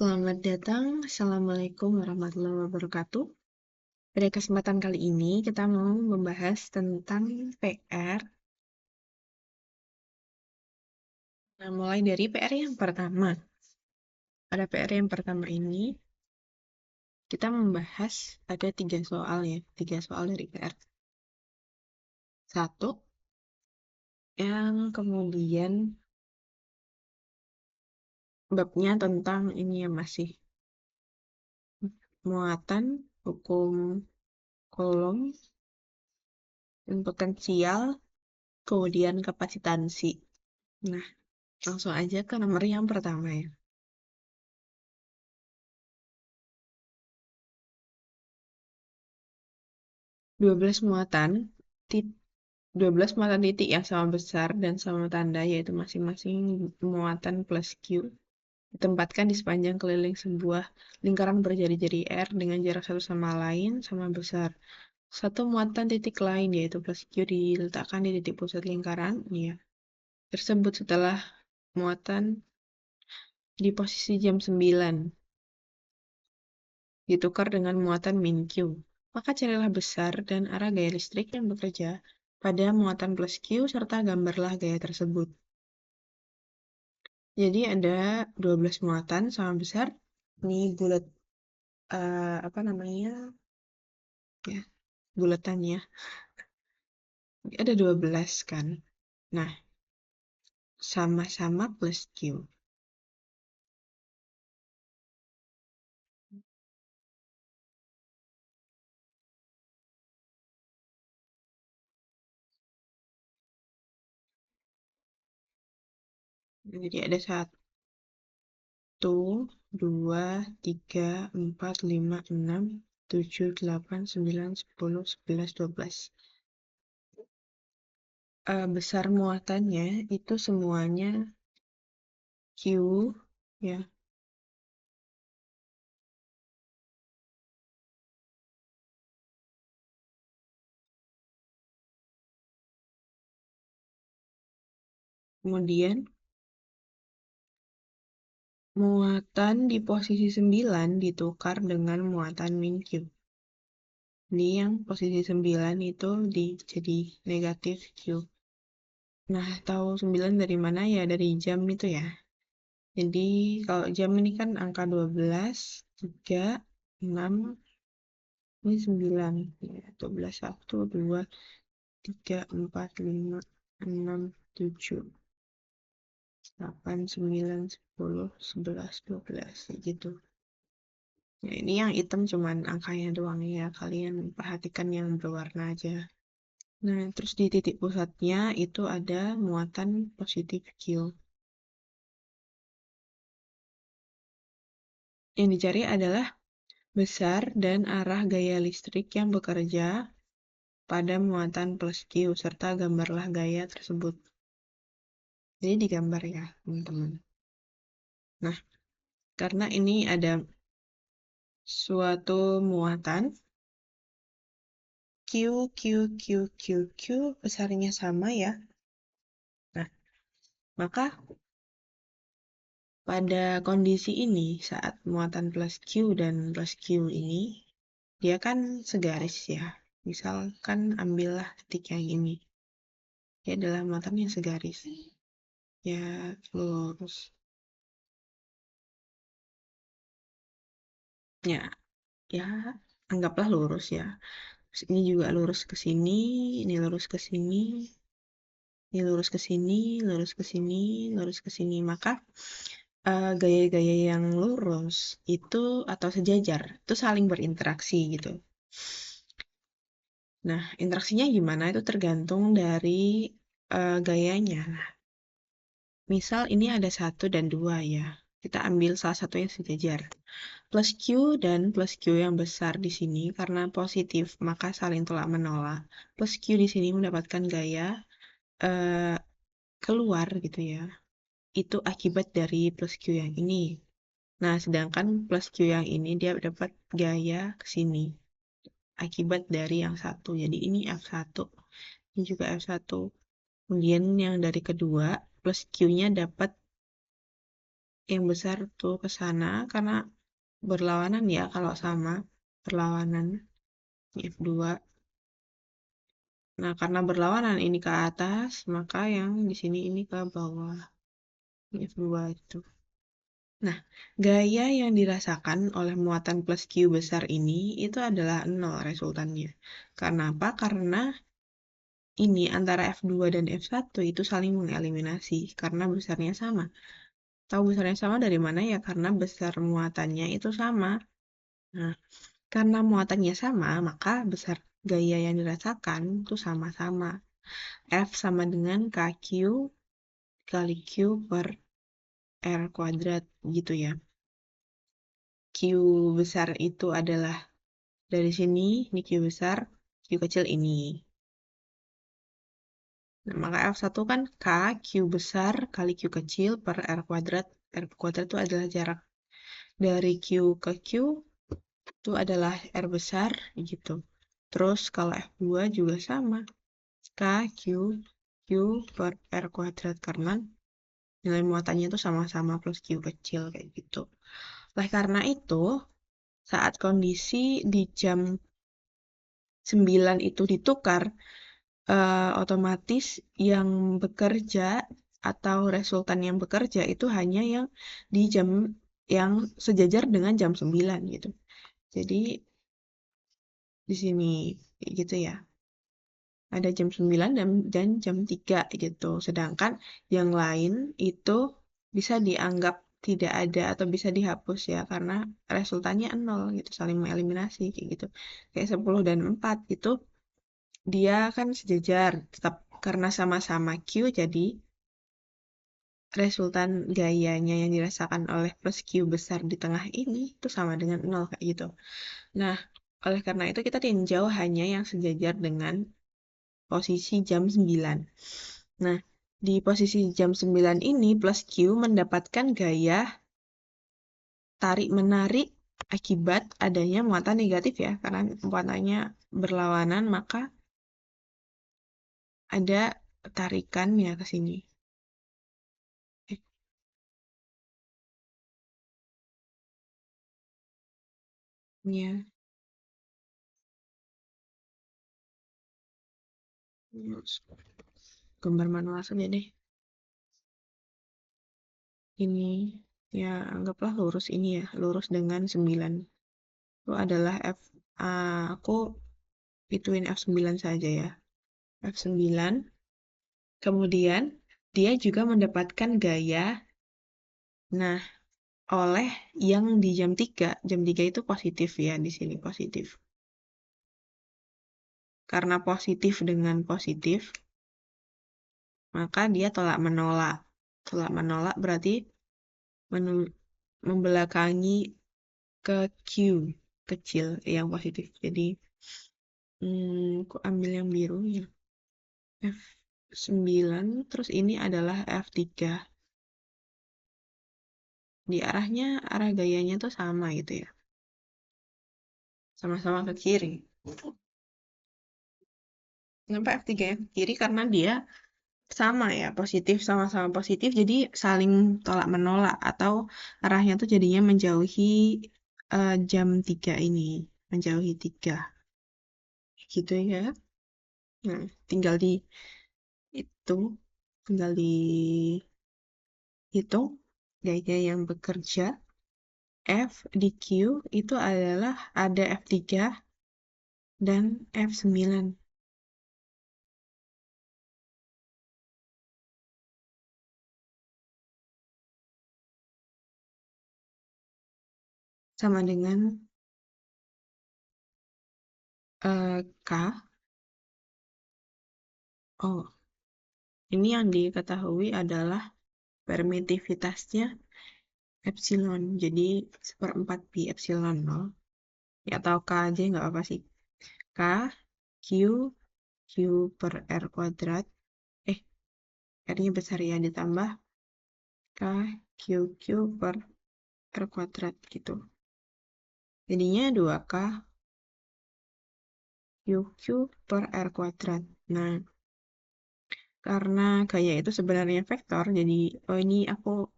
Selamat datang, Assalamualaikum warahmatullahi wabarakatuh. Pada kesempatan kali ini kita mau membahas tentang PR. Nah, mulai dari PR yang pertama. Pada PR yang pertama ini, kita membahas ada 3 soal ya, 3 soal dari PR. Satu, yang kemudian babnya tentang ini ya masih muatan, hukum kolom, dan potensial, kemudian kapasitansi. Nah, langsung aja ke nomor yang pertama ya. 12 muatan 12 muatan titik yang sama besar dan sama tanda, yaitu masing-masing muatan plus Q, ditempatkan di sepanjang keliling sebuah lingkaran berjari-jari R dengan jarak satu sama lain sama besar. Satu muatan titik lain, yaitu plus Q, diletakkan di titik pusat lingkaran ya, tersebut setelah muatan di posisi jam 9 ditukar dengan muatan min Q. Maka carilah besar dan arah gaya listrik yang bekerja pada muatan plus Q serta gambarlah gaya tersebut. Jadi ada 12 muatan sama besar. Ini bulat apa namanya? Ya, buletannya. Ada 12 kan. Nah, sama-sama plus Q. Jadi ada 1, 2, 3, 4, 5, 6, 7, 8, 9, 10, 11, 12. Besar muatannya itu semuanya Q ya. Kemudian muatan di posisi 9 ditukar dengan muatan min Q. Ini yang posisi 9 itu jadi negatif Q. Nah, tahu 9 dari mana ya? Dari jam itu ya. Jadi, kalau jam ini kan angka 12, 3, 6, ini 9. Ya, 12, 1, 2, 3, 4, 5, 6, 7, 8, 9, 10, 11, 12. Gitu. Ya, ini yang hitam cuman angkanya doang ya. Kalian perhatikan yang berwarna aja. Nah, terus di titik pusatnya itu ada muatan positif Q. Yang dicari adalah besar dan arah gaya listrik yang bekerja pada muatan plus Q, serta gambarlah gaya tersebut. Jadi digambar ya, teman-teman. Nah, karena ini ada suatu muatan Q, Q, Q, Q, Q, besarnya sama ya. Nah, maka pada kondisi ini, saat muatan plus Q dan plus Q ini, dia kan segaris ya. Misalkan ambillah titik yang ini. Dia adalah muatan yang segaris. Ya, lurus. Ya, anggaplah lurus ya. Terus ini juga lurus ke sini, ini lurus ke sini, ini lurus ke sini, lurus ke sini, lurus ke sini. Maka gaya-gaya yang lurus itu atau sejajar itu saling berinteraksi gitu. Nah, interaksinya gimana itu tergantung dari gayanya. Nah, misal ini ada 1 dan 2 ya. Kita ambil salah satu yang sejajar. Plus Q dan plus Q yang besar di sini karena positif, maka saling tolak menolak. Plus Q di sini mendapatkan gaya keluar gitu ya. Itu akibat dari plus Q yang ini. Nah, sedangkan plus Q yang ini dia dapat gaya ke sini. Akibat dari yang satu. Jadi ini F1. Ini juga F1. Kemudian yang dari kedua, plus Q-nya dapat yang besar tuh ke sana karena berlawanan ya kalau sama, berlawanan F2. Nah, karena berlawanan ini ke atas, maka yang di sini ini ke bawah. Ini F2 itu. Nah, gaya yang dirasakan oleh muatan plus Q besar ini itu adalah 0 resultannya. Karena apa? Karena ini antara F2 dan F1 itu saling mengeliminasi karena besarnya sama. Tahu besarnya sama dari mana ya? Karena besar muatannya itu sama. Nah, karena muatannya sama, maka besar gaya yang dirasakan itu sama-sama. F sama dengan KQ kali Q per R kuadrat gitu ya. Q besar itu adalah dari sini, ini Q besar, Q kecil ini. Nah, maka F1 kan K, Q besar kali Q kecil per R kuadrat. R kuadrat itu adalah jarak dari Q ke Q, itu adalah R besar gitu. Terus kalau F2 juga sama. K, Q, Q per R kuadrat. Karena nilai muatannya itu sama-sama plus Q kecil kayak gitu. Oleh karena itu, saat kondisi di jam 9 itu ditukar, otomatis yang bekerja atau resultan yang bekerja itu hanya yang di jam yang sejajar dengan jam 9 gitu. Jadi di sini gitu ya. Ada jam 9 dan jam 3 gitu. Sedangkan yang lain itu bisa dianggap tidak ada atau bisa dihapus ya karena resultannya 0 gitu, saling mengeliminasi kayak gitu. Kayak 10 dan 4 itu dia kan sejajar tetap karena sama-sama Q jadi resultan gayanya yang dirasakan oleh plus Q besar di tengah ini itu sama dengan 0 kayak gitu. Nah, oleh karena itu kita tinjau hanya yang sejajar dengan posisi jam 9. Nah, di posisi jam 9 ini plus Q mendapatkan gaya tarik-menarik akibat adanya muatan negatif ya, karena muatannya berlawanan maka ada tarikan ya ke sini. Ya, gambar manual saja deh. Ini ya anggaplah lurus ini ya, lurus dengan 9. Itu adalah aku ituin F9 saja ya. F9. Kemudian dia juga mendapatkan gaya. Nah, oleh yang di jam 3. Jam 3 itu positif ya, di sini positif. Karena positif dengan positif, maka dia tolak menolak. Tolak menolak berarti membelakangi ke Q kecil yang positif. Jadi, aku ambil yang biru ya. F9, terus ini adalah F3. Di arah gayanya tuh sama gitu ya. Sama-sama ke kiri. Kenapa F3 ya ke kiri? Karena dia sama ya, positif sama-sama positif, jadi saling tolak menolak atau arahnya tuh jadinya menjauhi jam 3 ini, menjauhi 3. Gitu ya. Nah, tinggal di itu, tinggal dihitung gaya yang bekerja. F di Q itu adalah ada F3 dan F9. Sama dengan K. Oh, ini yang diketahui adalah permitivitasnya epsilon. Jadi seperempat pi epsilon 0. Ya atau K aja nggak apa sih. K, Q, Q per R kuadrat. R-nya besar ya, ditambah K, Q, Q per R kuadrat gitu. Jadinya 2K Q, Q per R kuadrat. Nah, karena gaya itu sebenarnya vektor, jadi ini aku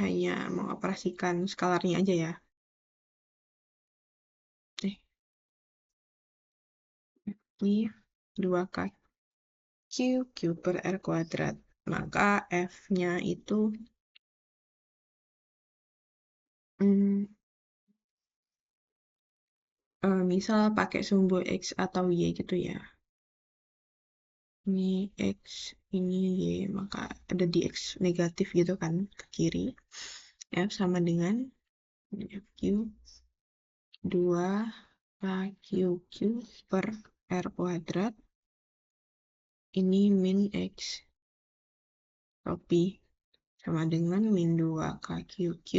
hanya mengoperasikan skalarnya aja ya. Ini 2K Q per R kuadrat. Maka F-nya itu misal pakai sumbu X atau Y gitu ya. Ini X, ini Y, maka ada di X negatif gitu kan ke kiri. F sama dengan FQ 2KQQ per R kuadrat. Ini min X topi sama dengan min 2KQQ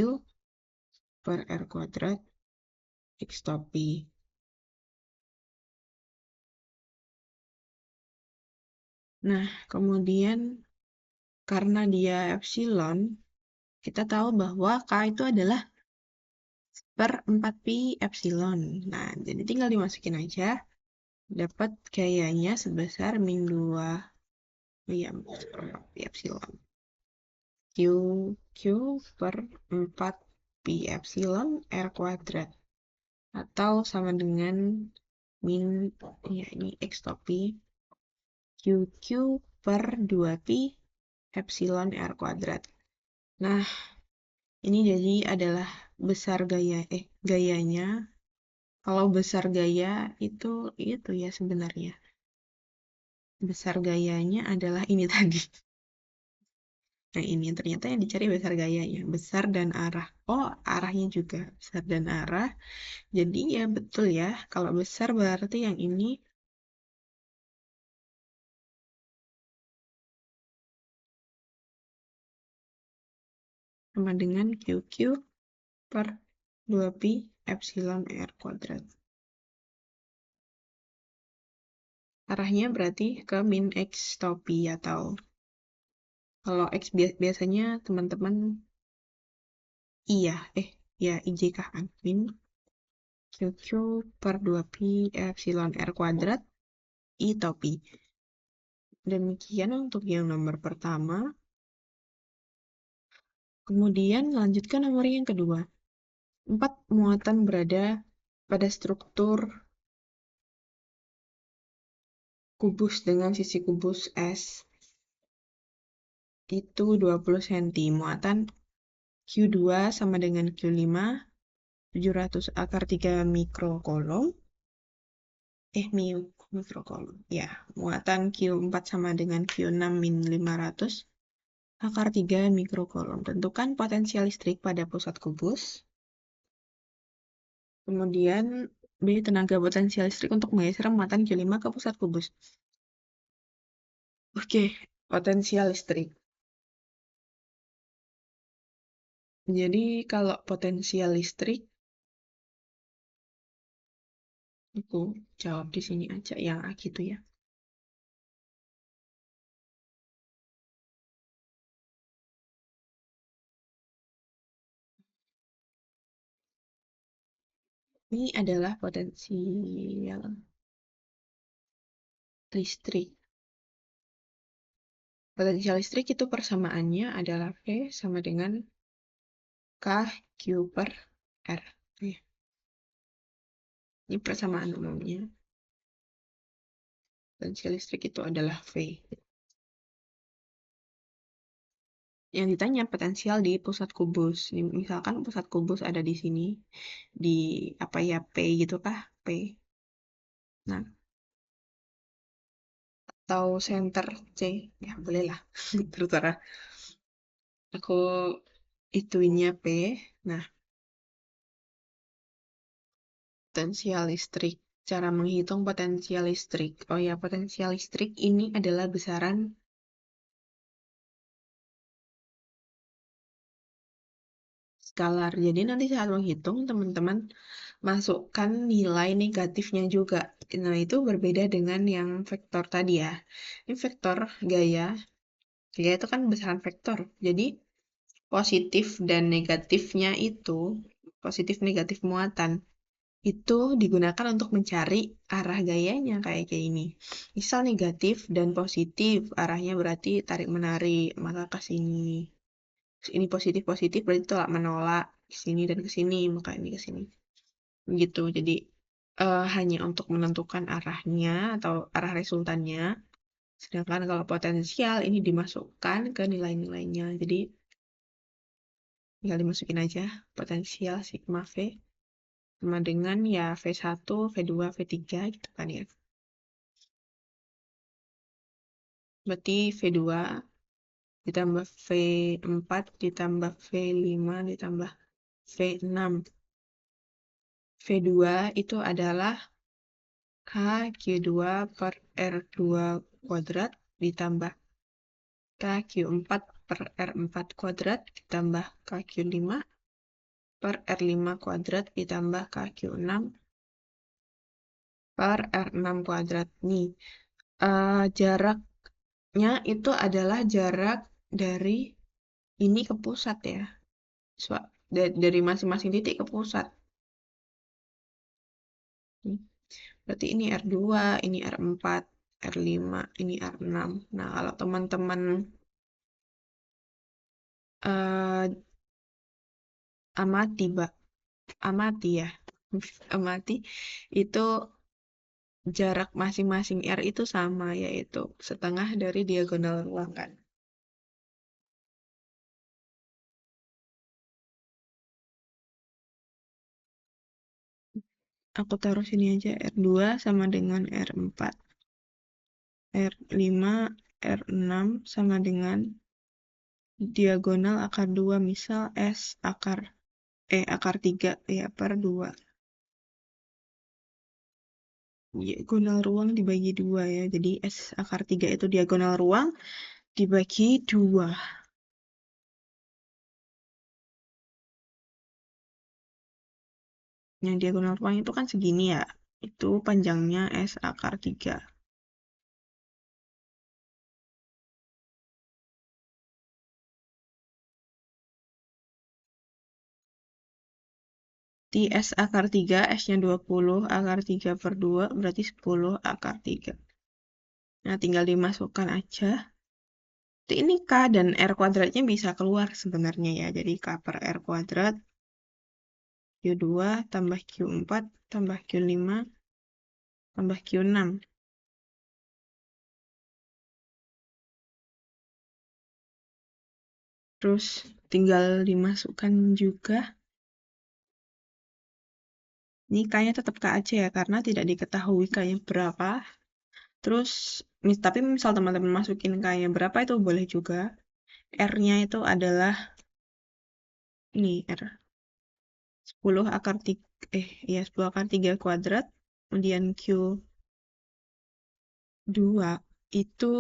per R kuadrat X topi. Nah, kemudian karena dia epsilon, kita tahu bahwa K itu adalah per 4pi epsilon. Nah, jadi tinggal dimasukin aja, dapat gayanya sebesar min 2 ya, per 4pi epsilon. Q per 4pi epsilon R kuadrat. Atau sama dengan min, ya ini X topi, QQ per 2pi epsilon R kuadrat. Nah, ini jadi adalah besar gayanya. Kalau besar gaya itu ya sebenarnya. Besar gayanya adalah ini tadi. Nah, ini ternyata yang dicari besar gayanya, besar dan arah. Oh, arahnya juga besar dan arah. Jadi ya betul ya, kalau besar berarti yang ini sama dengan QQ per 2pi epsilon R kuadrat. Arahnya berarti ke min X topi atau kalau X biasanya teman-teman IJK kan, min QQ per 2pi epsilon R kuadrat I topi. Demikian untuk yang nomor pertama. Kemudian lanjutkan nomor yang kedua. 4 muatan berada pada struktur kubus dengan sisi kubus S itu 20 cm. Muatan Q2 sama dengan Q5 700 akar 3 mikrokolom. Mikrokolom. Ya, muatan Q4 sama dengan Q6 min 500 akar 3 mikrokolom. Tentukan potensial listrik pada pusat kubus. Kemudian B. Tenaga potensial listrik untuk menggeser muatan Q5 ke pusat kubus. Oke, potensial listrik. Jadi kalau potensial listrik, aku jawab di sini aja yang A gitu ya. Ini adalah potensial listrik. Potensial listrik itu persamaannya adalah V sama dengan K Q per R. Ini persamaan umumnya. Potensial listrik itu adalah V. Yang ditanya potensial di pusat kubus. Misalkan pusat kubus ada di sini, di apa ya, P gitu kah? P. Nah, atau center C. Ya, bolehlah. Terutara. Aku ituinnya P. Nah, potensial listrik. Cara menghitung potensial listrik. Oh ya, potensial listrik ini adalah besaran skalar. Jadi nanti saat menghitung, teman-teman masukkan nilai negatifnya juga. Nah, itu berbeda dengan yang vektor tadi ya. Ini vektor gaya. Gaya itu kan besaran vektor. Jadi, positif dan negatifnya itu, positif negatif muatan, itu digunakan untuk mencari arah gayanya kayak ini. Misal negatif dan positif, arahnya berarti tarik-menarik, maka ke sini. ini positif berarti tolak menolak ke sini dan ke sini, maka ini ke sini. Gitu. Jadi hanya untuk menentukan arahnya atau arah resultannya. Sedangkan kalau potensial ini dimasukkan ke nilai-nilainya. Jadi tinggal dimasukin aja potensial sigma V sama dengan ya V1, V2, V3 gitu kan ya. Berarti V2 ditambah V4 ditambah V5 ditambah V6. V2 itu adalah KQ2 per R2 kuadrat ditambah KQ4 per R4 kuadrat ditambah KQ5 per R5 kuadrat ditambah KQ6 per R6 kuadrat. Nih, jaraknya itu adalah jarak dari ini ke pusat ya. Dari masing-masing titik ke pusat. Berarti ini R2, ini R4, R5, ini R6. Nah, kalau teman-teman amati ya, amati itu jarak masing-masing R itu sama, yaitu setengah dari diagonal ruang kan. Aku taruh sini aja R2 sama dengan R4. R5, R6 sama dengan diagonal akar 2, misal S akar 3 ya per 2. Diagonal ruang dibagi 2 ya. Jadi S akar 3 itu diagonal ruang dibagi 2. Yang diagonal ruang itu kan segini ya. Itu panjangnya S akar 3. Di S akar 3, S-nya 20, akar 3 per 2, berarti 10 akar 3. Nah, tinggal dimasukkan aja. Ini K dan R kuadratnya bisa keluar sebenarnya ya. Jadi K per R kuadrat, Q2 tambah Q4 tambah Q5 tambah Q6. Terus tinggal dimasukkan juga. Ini K-nya tetap K aja ya, karena tidak diketahui K-nya berapa. Terus, tapi misal teman-teman masukin K-nya berapa itu boleh juga. R-nya itu adalah ini R 10 akar 3 10 akar 3 kuadrat, kemudian Q2 itu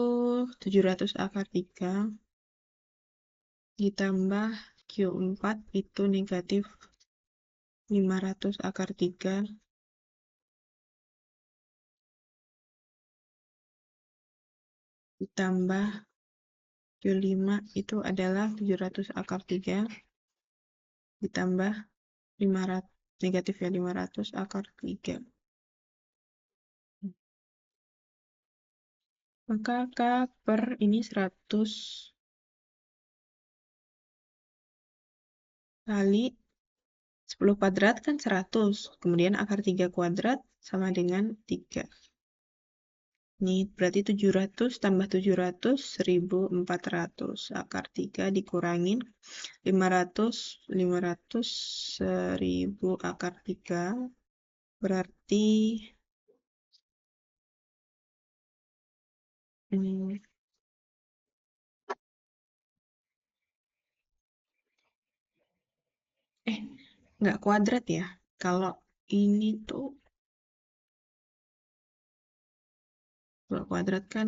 700 akar 3 ditambah Q4 itu negatif 500 akar 3 ditambah Q5 itu adalah 700 akar 3 ditambah 500 negatif ya 500 akar 3. Maka K per ini 100 kali 10 kuadrat kan 100. Kemudian akar 3 kuadrat sama dengan 3. Ini berarti 700 tambah 700, 1400. Akar 3 dikurangin 500, 1000 akar 3. Berarti nggak kuadrat ya. Kalau ini tuh kalau kuadrat kan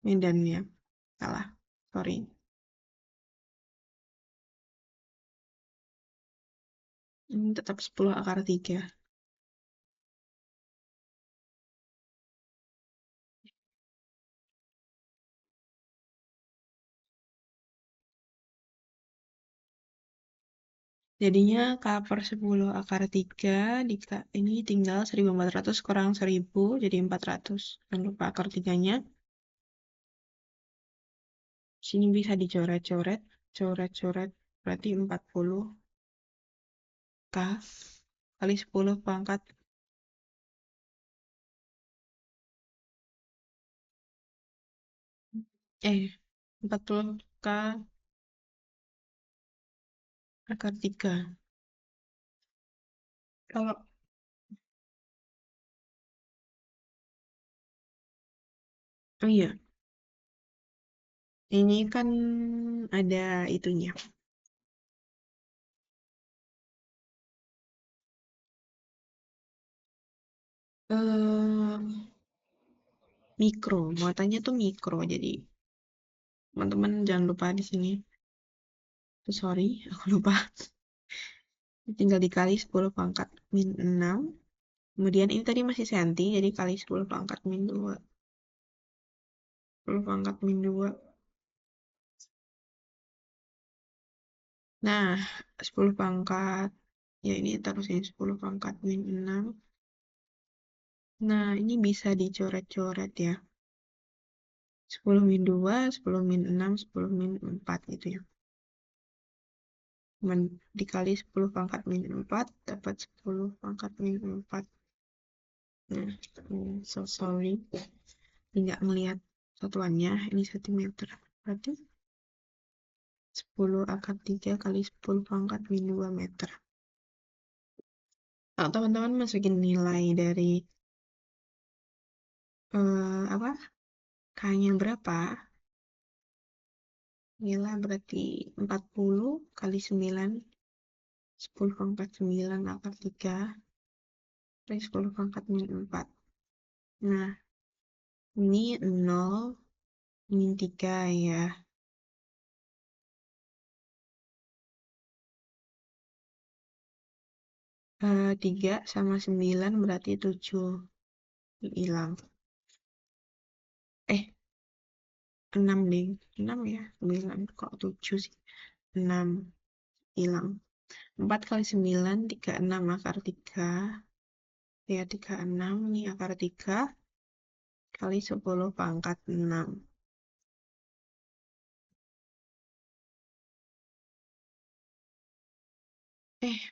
medannya. Salah, sorry. Ini tetap 10 akar 3. Jadinya K per 10 akar 3 ini tinggal 1400 kurang 1000 jadi 400. Jangan lupa akar 3-nya. Sini bisa dicoret-coret coret-coret, berarti 40K kali 10 pangkat 40K akar 3. Kalau oh iya, ini kan ada itunya. Eh mikro, muatannya tuh mikro. Jadi teman-teman jangan lupa di sini. Sorry, aku lupa. Tinggal dikali 10 pangkat min 6. Kemudian ini tadi masih senti, jadi kali 10 pangkat min 2. 10 pangkat min 2. Nah, 10 pangkat. Ya ini terus ini 10 pangkat min 6. Nah, ini bisa dicoret-coret ya. 10 min 2, 10 min 6, 10 min 4 gitu ya. Dikali 10 pangkat min 4, dapat 10 pangkat min 4. Nah, so sorry. Nggak melihat satuannya, ini cm. Berarti 10 akar 3 kali 10 pangkat min 2 meter. Nah, teman-teman masukin nilai dari apa? K-nya berapa? Nilai berarti 40 kali 9, 10 pangkat 9 akar 3, kali 10 pangkat min 4. Nah, ini 0, min 3 ya. 3 sama 9 berarti 7. Hilang. 6 deh. 6 ya. 9 kok 7 sih. 6. Hilang. 4 kali 9, 36 akar 3. Ya, 36. Ini akar 3 kali 10 pangkat 6.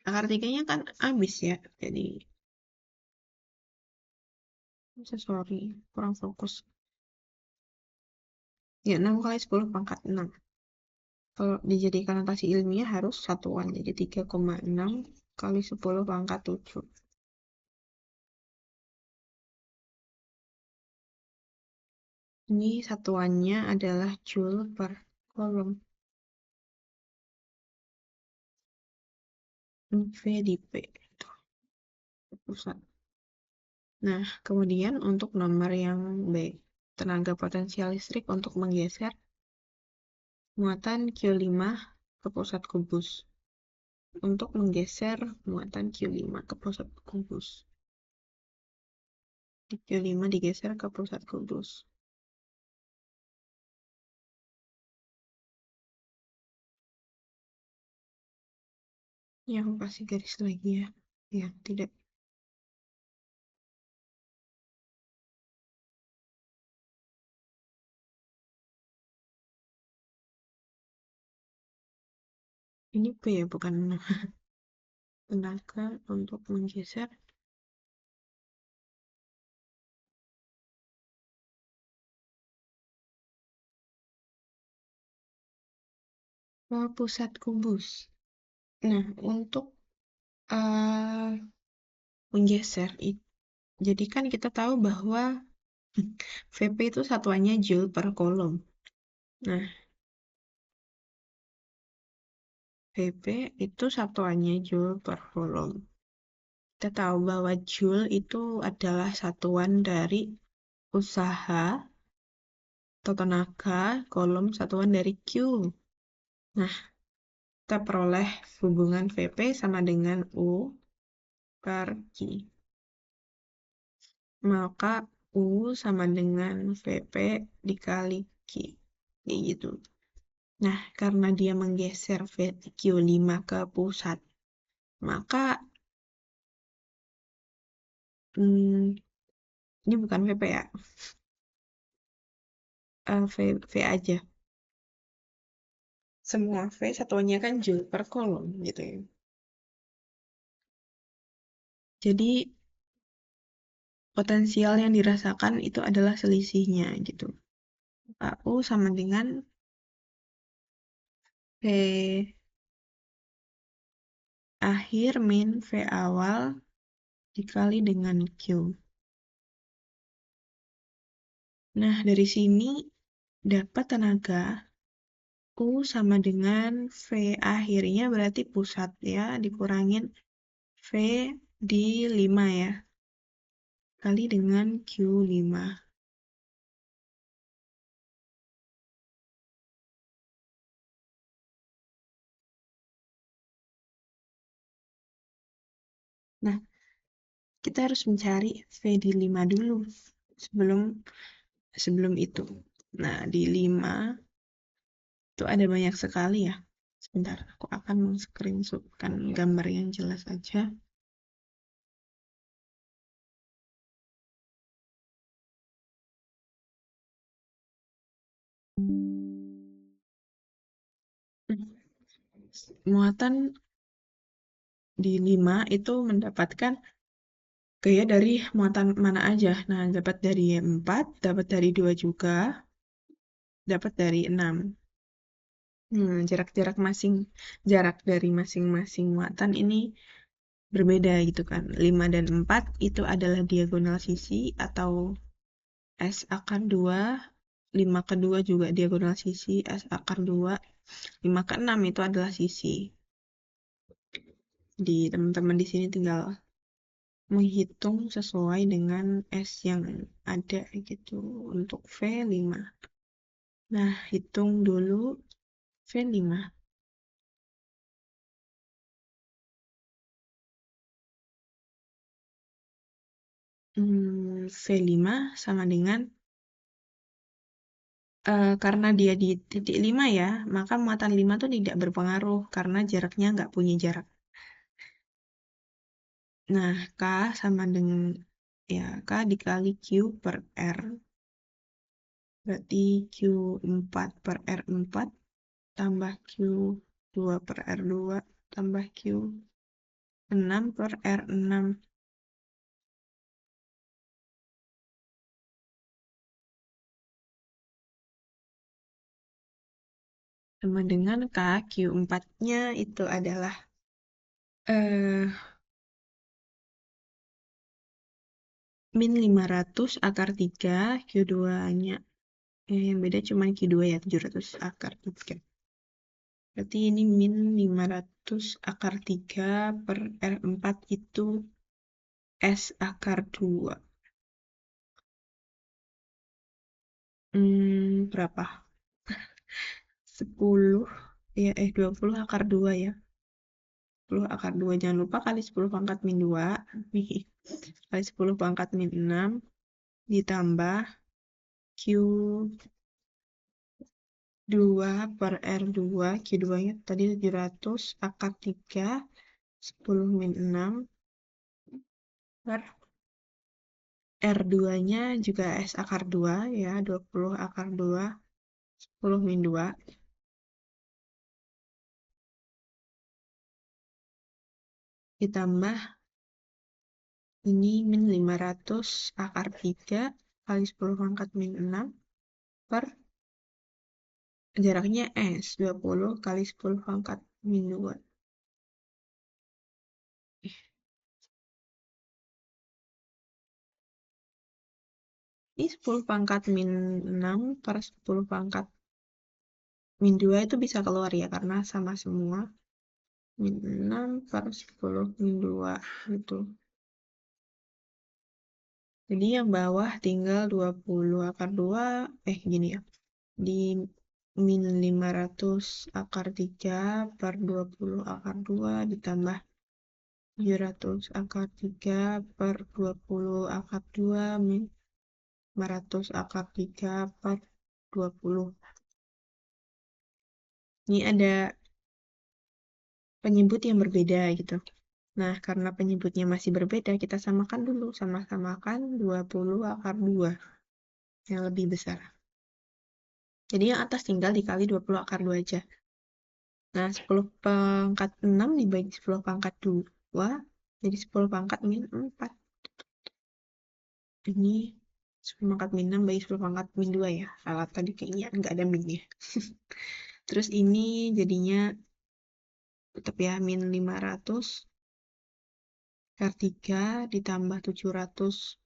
Akar 3-nya kan habis ya. Jadi, sorry. Kurang fokus. Ya, 6 kali 10 pangkat 6. Kalau dijadikan notasi ilmiah harus satuan. Jadi 3,6 kali 10 pangkat 7. Ini satuannya adalah joule per kolom. V di P. Pusat. Nah, kemudian untuk nomor yang B, tenaga potensial listrik untuk menggeser muatan Q5 ke pusat kubus. Untuk menggeser muatan Q5 ke pusat kubus. Q5 digeser ke pusat kubus. Ya, aku kasih garis lagi ya. Ya, tidak. Ini P ya, bukan tenaga untuk menggeser ke pusat kubus. Nah, untuk menggeser, jadi kan kita tahu bahwa VP itu satuannya joule per kolom. Nah, VP itu satuannya joule per kolom. Kita tahu bahwa joule itu adalah satuan dari usaha atau tenaga kolom satuan dari Q. Nah, kita peroleh hubungan VP sama dengan U per Q. Maka U sama dengan VP dikali Q. Kayak gitu. Nah, karena dia menggeser Q5 ke pusat, maka ini bukan VP ya, V aja. semua V satuannya kan joule per kolom gitu ya. Jadi potensial yang dirasakan itu adalah selisihnya gitu. AU sama dengan V akhir min V awal dikali dengan Q. Nah, dari sini dapat tenaga U sama dengan V akhirnya berarti pusat ya, dikurangin V di 5 ya, kali dengan Q5. Nah, kita harus mencari V di 5 dulu sebelum itu. Nah, di 5 itu ada banyak sekali ya. Sebentar, aku akan screenshotkan gambar yang jelas aja. Muatan di 5 itu mendapatkan gaya dari muatan mana aja. Nah, dapat dari 4, dapat dari 2 juga, dapat dari 6. Jarak dari masing-masing muatan ini berbeda gitu kan. 5 dan 4 itu adalah diagonal sisi atau S akar 2. 5 ke 2 juga diagonal sisi S akar 2. 5 ke 6 itu adalah sisi. Di teman-teman di sini tinggal menghitung sesuai dengan S yang ada gitu untuk V5. Nah, hitung dulu V5. V5 sama dengan karena dia di titik 5 ya, maka muatan 5 tuh tidak berpengaruh karena jaraknya nggak punya jarak. Nah, K sama dengan ya K dikali Q per R. Berarti Q4 per R4 tambah Q2 per R2 tambah Q6 per R6. Sama dengan K, Q4-nya itu adalah eh, min 500 akar 3, Q2-nya yang beda cuma Q2 ya, 700 akar 3. Berarti ini min 500 akar 3 per R4 itu S akar 2. Berapa? 10 ya 20 akar 2 ya. 10 akar 2 jangan lupa kali 10 pangkat min 2 kali 10 pangkat min 6 ditambah Q2 per R2 Q2 nya tadi 700 akar 3 10 min 6 per R2 nya juga S akar 2 ya 20 akar 2 10 min 2 ditambah ini min 500 akar 3 kali 10 pangkat min 6 per jaraknya S 20 kali 10 pangkat min 2. Ini 10 pangkat min 6 per 10 pangkat min 2 itu bisa keluar ya karena sama semua. Min 6 per 10 min 2 gitu. Jadi yang bawah tinggal 20 akar 2 gini ya. Di min 500 akar 3 per 20 akar 2 ditambah 700 akar 3 per 20 akar 2 min 500 akar 3 per 20. Ini ada penyebut yang berbeda gitu. Nah, karena penyebutnya masih berbeda, kita samakan dulu. Sama-samakan 20 akar 2 yang lebih besar. Jadi yang atas tinggal dikali 20 akar 2 aja. Nah, 10 pangkat 6 dibagi 10 pangkat 2, jadi 10 pangkat min 4. Ini 10 pangkat min 6 bagi 10 pangkat min 2 ya. Salah tadi kayaknya nggak ada min ya. Terus ini jadinya tetap ya min 500 akar 3 ditambah 700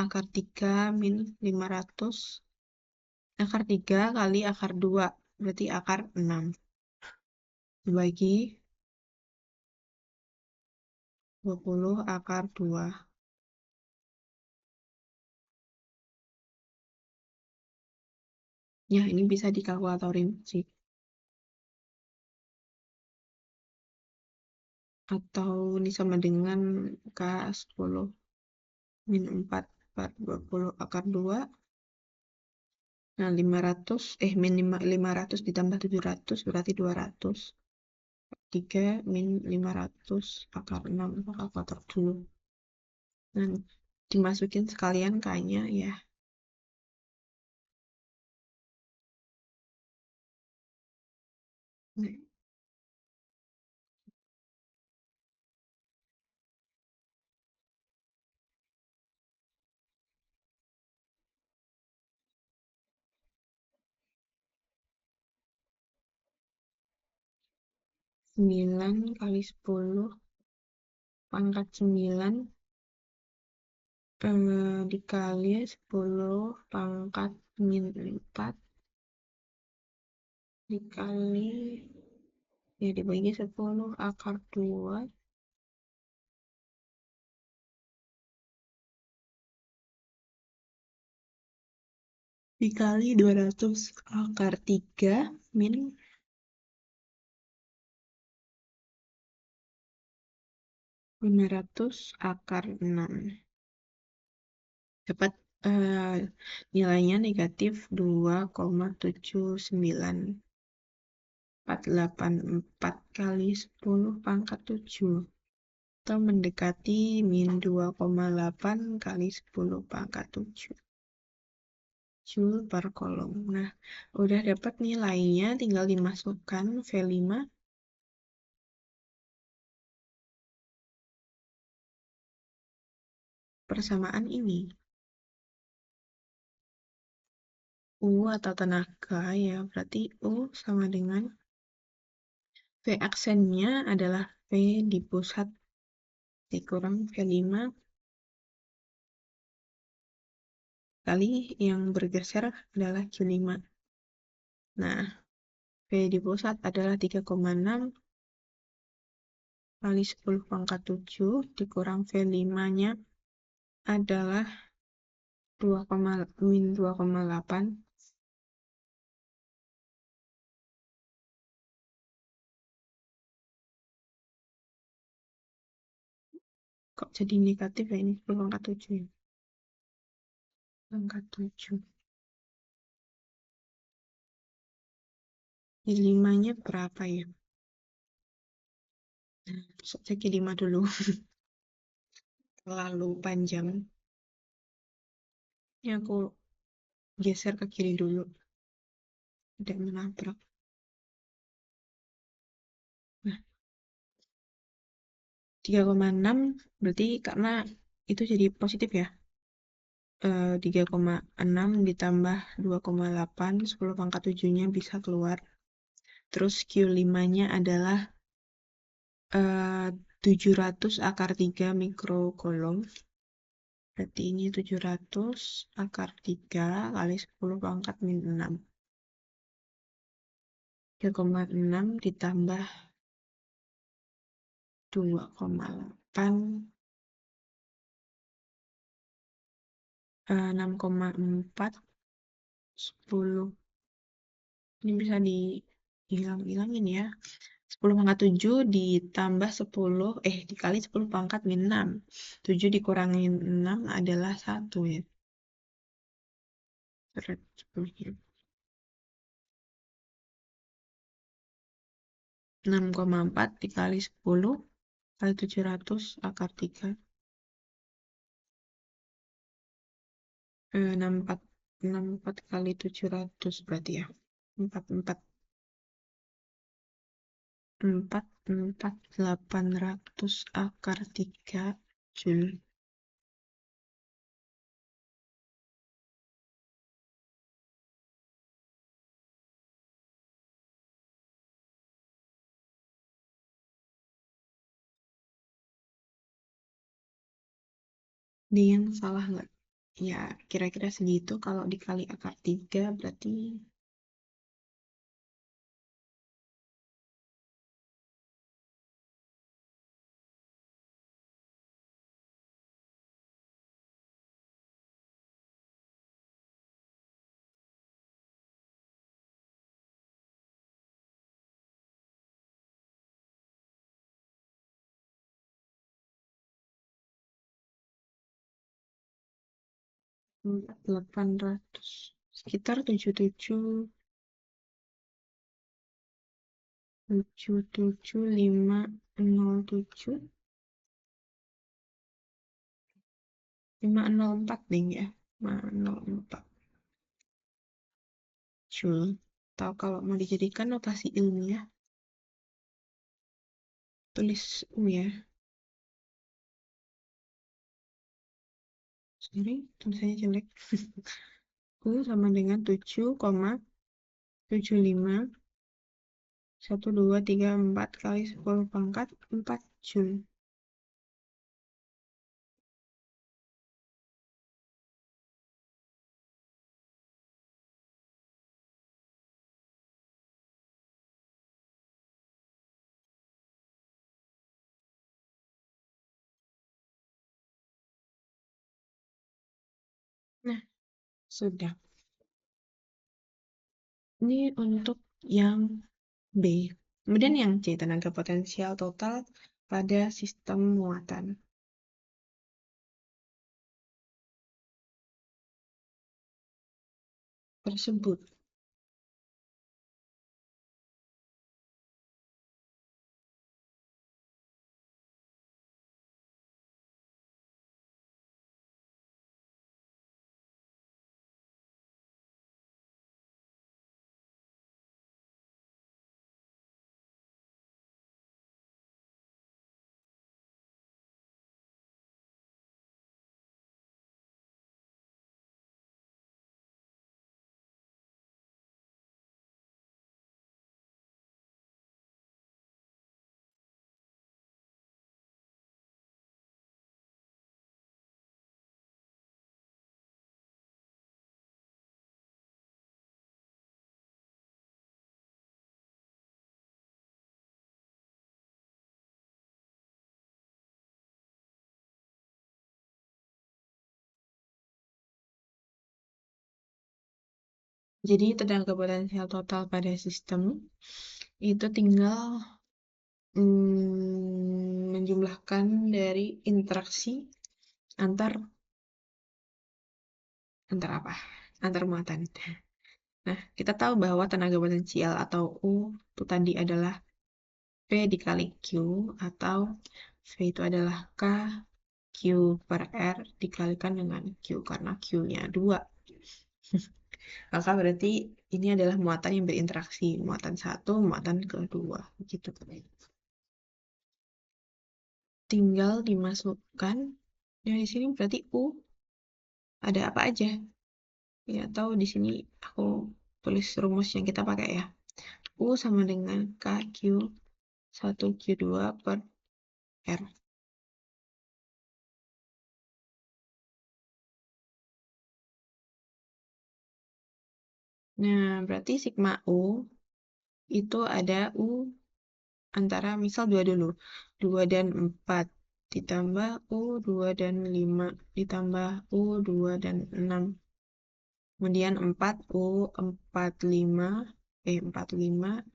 akar 3 min 500 akar 3 kali akar 2. Berarti akar 6. Dibagi 20 akar 2. Ya, ini bisa dikalkulatorin sih. Atau ini sama dengan K10 min 4 per 20 akar 2. Nah, 500 ditambah 700 berarti 200. 3 min 500 akar 6. Kalkulator dulu. Nah, dimasukin sekalian kayaknya ya. Nah, 9 kali 10 pangkat 9 dikali 10 pangkat min 4 dikali ya dibagi 10 akar 2 dikali 200 akar 3 min 500 akar 6. Dapat nilainya negatif 2,79484 kali 10 pangkat 7. Atau mendekati min 2,8 kali 10 pangkat 7 joule per kolom. Nah, udah dapat nilainya, tinggal dimasukkan V5 persamaan ini. U atau tenaga ya, berarti U sama dengan V aksennya adalah V di pusat dikurang V5 kali yang bergeser adalah Q5. Nah, V di pusat adalah 3,6 kali 10 pangkat 7 dikurang V5-nya adalah min 2,8. Kok jadi negatif ya ini 10 pangkat 7 ya? Pangkat 7. Ini 5-nya berapa ya? Nah, saya 5 dulu. Terlalu panjang. Ini aku geser ke kiri dulu. Tidak menabrak. Nah, 3,6 berarti karena itu jadi positif ya. 3,6 ditambah 2,8, 10 pangkat 7-nya bisa keluar. Terus Q5-nya adalah 700 akar 3 mikrokolom. Berarti ini 700 akar 3 kali 10 pangkat min 6. 3,6 ditambah 2,8, 6,4, 10. Ini bisa dihilang-hilangin ya. 10 pangkat 7 ditambah 10, dikali 10 pangkat min 6. 7 dikurangin 6 adalah 1 ya. 6,4 dikali 10 kali 700 akar 3. 64, 64 kali 700 berarti ya. 44. 4,800 akar 3 Joule. Dia yang salah nggak? Ya, kira-kira segitu. Kalau dikali akar 3 berarti 4.800. Sekitar 77.507. 504 deh ya. 504 Joule. Atau kalau mau dijadikan notasi ilmiah, tulis U ya. Sorry, tulisannya jelek. U sama dengan 7,75 1234 kali 10 pangkat 4 Joule. Nah, sudah. Ini untuk yang B. Kemudian yang C, tenaga potensial total pada sistem muatan tersebut. Jadi tenaga potensial total pada sistem itu tinggal menjumlahkan dari interaksi antar antar apa? Antar muatan. Nah, kita tahu bahwa tenaga potensial atau U itu tadi adalah P dikali Q atau V itu adalah K Q per R dikalikan dengan Q karena Q-nya 2. Maka berarti ini adalah muatan yang berinteraksi, muatan satu, muatan kedua, gitu. Tinggal dimasukkan. Nah, di sini berarti U ada apa aja? Ya, tahu di sini aku tulis rumus yang kita pakai ya. U sama dengan KQ 1Q2 per R. Nah, berarti sigma U itu ada U antara misal 2 dulu. 2 dan 4 ditambah U 2 dan 5 ditambah U 2 dan 6. Kemudian 4 U 45 45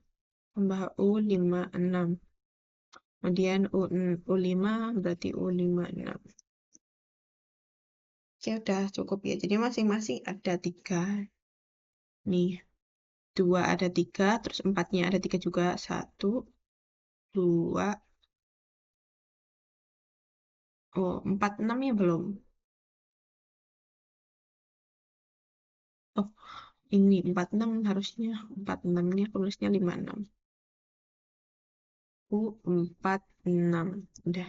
tambah U 56. Kemudian U5 berarti U56. Oke, udah cukup ya. Jadi masing-masing ada 3. Nih, 2 ada 3, terus 4-nya ada 3 juga. 1, 2, 4, 6 ya belum. Oh, ini 46 harusnya. 46-nya tulisnya 56. U46. Udah.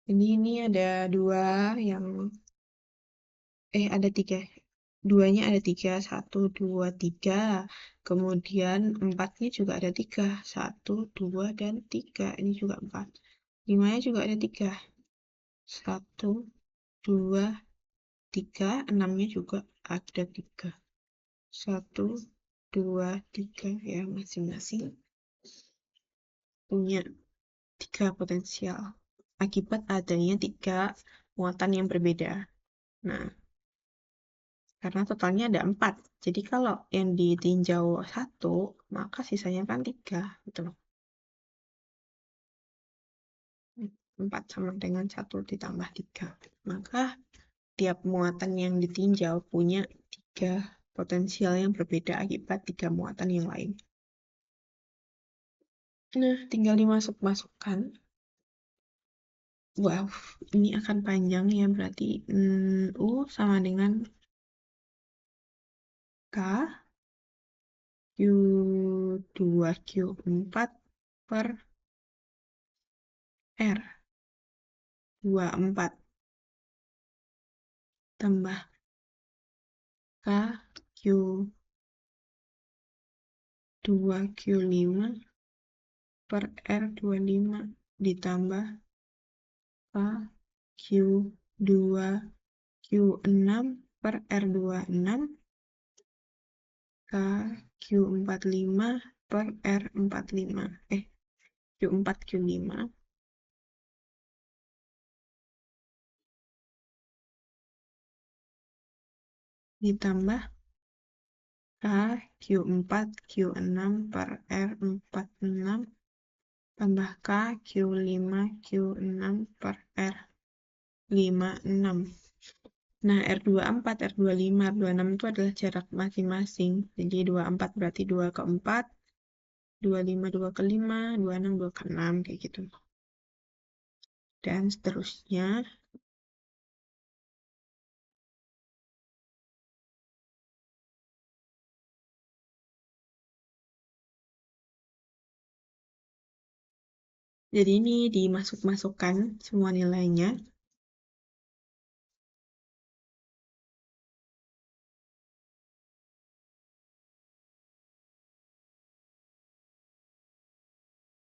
Ini ada dua yang ada tiga. Duanya ada tiga, satu, dua, tiga. Kemudian empatnya juga ada tiga, satu, dua, dan tiga. Ini juga empat. Limanya juga ada tiga, satu, dua, tiga. Enamnya juga ada tiga, satu, dua, tiga. Ya, masing-masing punya tiga potensial akibat adanya tiga muatan yang berbeda. Nah, karena totalnya ada 4. Jadi kalau yang ditinjau 1, maka sisanya kan 3. Gitu loh. 4 sama dengan 1 ditambah 3. Maka tiap muatan yang ditinjau punya 3 potensial yang berbeda akibat 3 muatan yang lain. Nah, tinggal dimasuk-masukkan. Wow, ini akan panjang ya, berarti U sama dengan K Q2 Q4 per R 24 tambah K Q2Q5 per R25 ditambah K Q2Q6 per R26 K Q45 per R45 Q4Q5 ditambah K Q4Q6 per R46 tambah K Q5Q6 per R56. Nah, R24, R25, R26 itu adalah jarak masing-masing. Jadi 24 berarti 2 ke 4, 25 2 ke 5, 26 2 ke 6, kayak gitu. Dan seterusnya. Jadi ini dimasuk-masukkan semua nilainya.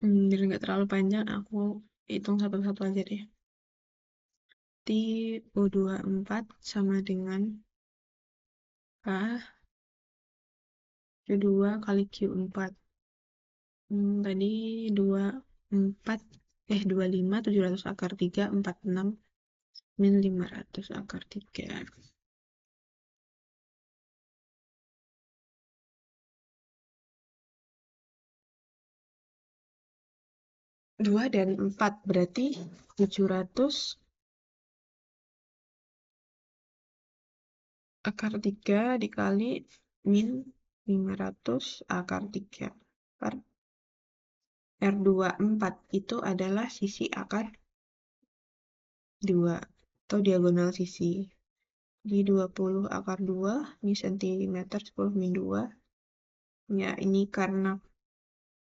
Biar nggak terlalu panjang, aku hitung satu-satu aja deh. T U24 sama dengan K Q2 kali Q4. Tadi 24, 25, 700 akar 3, 46, min 500 akar 3. 2 dan 4 berarti 700 akar 3 dikali min 500 akar 3 per R24 itu adalah sisi akar 2 atau diagonal sisi. Jadi 20 akar 2 ini sentimeter 10 min 2. Ya, ini karena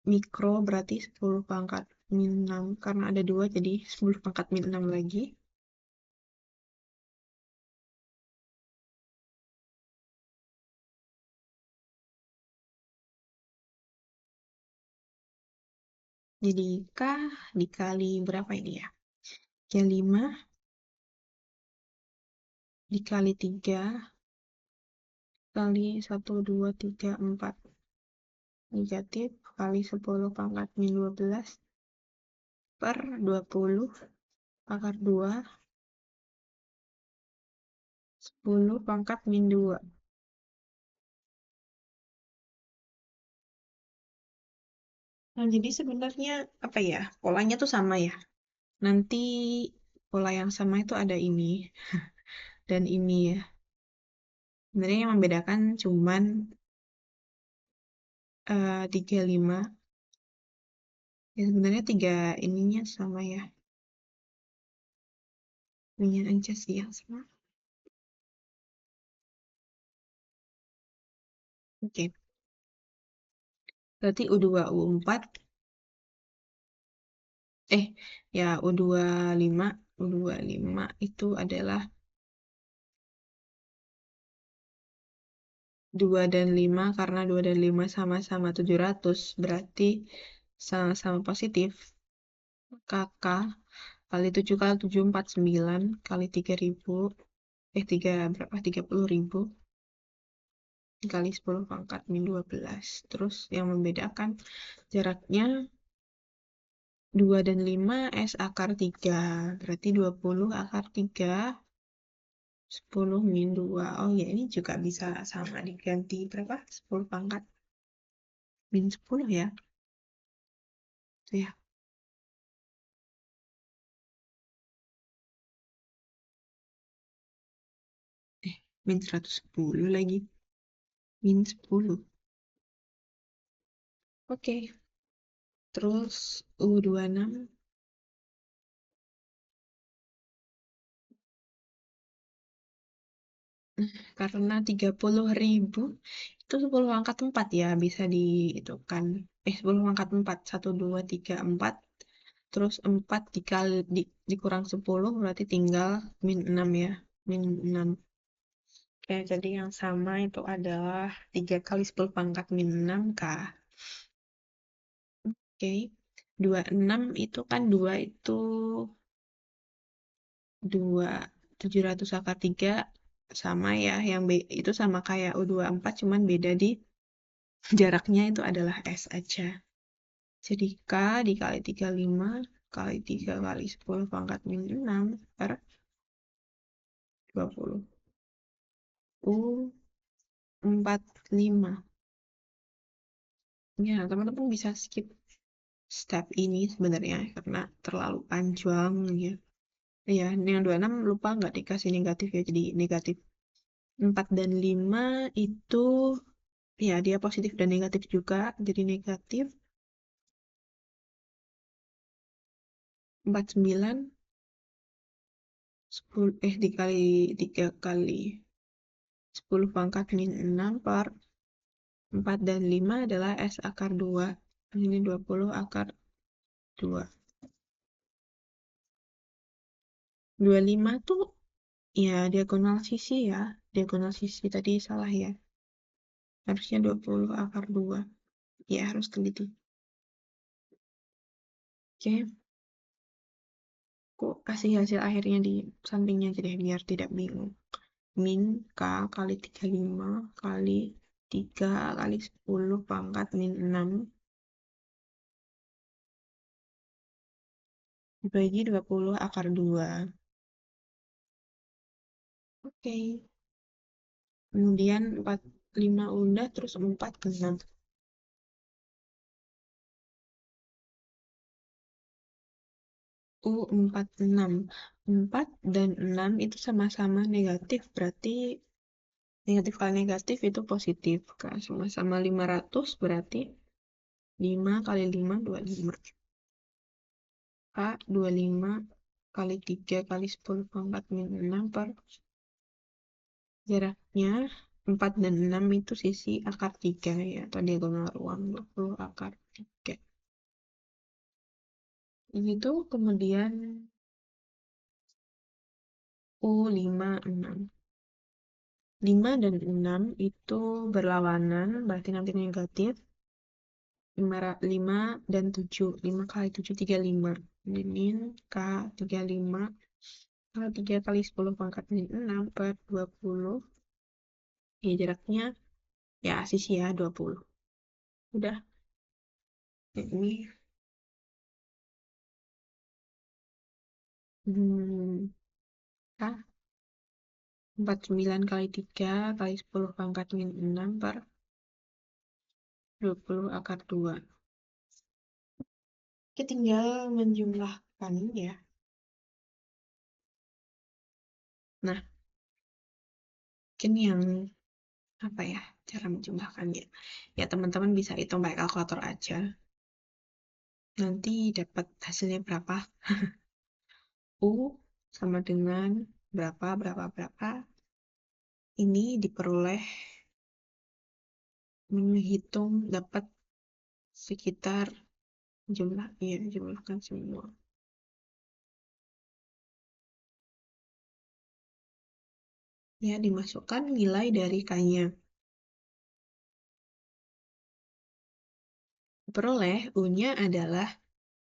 mikro berarti 10 pangkat min 6. Karena ada 2 jadi 10 pangkat min 6 lagi. Jadi K dikali berapa ini ya? K5 dikali 3 kali 1, 2, 3, 4. Negatif kali 10 pangkat min 12 per 20 akar 2 10 pangkat min 2. Nah, jadi sebenarnya apa ya? Polanya tuh sama ya. Nanti pola yang sama itu ada ini dan ini ya. Sebenarnya yang membedakan cuman 35. Ya sebenarnya 3 ininya sama ya. Ininya aja sih yang sama. Oke. Berarti U2, U4, ya U25, U25 itu adalah 2 dan 5, karena 2 dan 5 sama-sama 700, berarti sama-sama positif. KK kali 7 kali 7, 49, kali 3.000, 30.000, kali 10 pangkat min 12. Terus yang membedakan jaraknya 2 dan 5 S akar 3, berarti 20 akar 3, 10 min 2. Oh ya, ini juga bisa sama diganti berapa? 10 pangkat min 10 ya. Tuh ya. Min 110 lagi. Min 10. Oke. Terus U26 karena 30.000 itu 10 pangkat 4 ya, bisa dihitungkan. 10 pangkat 4, 1, 2, 3, 4. Terus 4 dikurang 10 berarti tinggal min 6 ya. Min 6. Oke, jadi yang sama itu adalah 3 kali 10 pangkat min 6 kah? Oke. 26 itu kan 2 itu 700 akar 3 sama ya, yang itu sama kayak U24, cuman beda di jaraknya itu adalah S aja. Jadi K dikali 35 kali 3 kali 10 pangkat min 6 per 20. U45. Ya, teman-teman bisa skip step ini sebenarnya karena terlalu panjang ya. Ya, yang 26 lupa nggak dikasih negatif ya, jadi negatif. 4 dan 5 itu ya dia positif dan negatif juga, jadi negatif. 49 10 dikali 3 kali 10 pangkat min 6 per 4 dan 5 adalah S akar 2. Ini 20 akar 2. 25 tuh ya diagonal sisi ya. Diagonal sisi tadi salah ya. Harusnya 20 akar 2. Ya, harus teliti. Oke. Kok kasih hasil akhirnya di sampingnya aja deh biar tidak bingung. Min K kali 35 kali 3 kali 10 pangkat min 6 dibagi 20 akar 2. Oke. Kemudian 45 udah, terus 4 ke 6. U46. 4 dan 6 itu sama-sama negatif, berarti negatif kali negatif itu positif. Kan sama-sama 500 berarti 5 kali 5 25. K 25 kali 3 kali 10 pangkat min 6 per jaraknya 4 dan 6 itu sisi akar 3 ya, atau diagonal ruang 20 akar 3. Itu kemudian U56. 5 dan 6 itu berlawanan, berarti nanti negatif. 5 dan 7. 5 kali 7, 35. Min K 35 kali 3 kali 10 pangkat min 6 per 20. Ya, jaraknya ya sisi ya 20. Udah. Ini K 49 kali 3 kali 10 pangkat min 6 per 20 akar 2. Kita tinggal menjumlahkan ya. Nah, mungkin yang apa ya cara menjumlahkannya? Ya, teman-teman bisa hitung pakai kalkulator aja. Nanti dapat hasilnya berapa? U sama dengan berapa. Ini diperoleh menghitung dapat sekitar jumlahkan semua. Ya, dimasukkan nilai dari K-nya. Peroleh U-nya adalah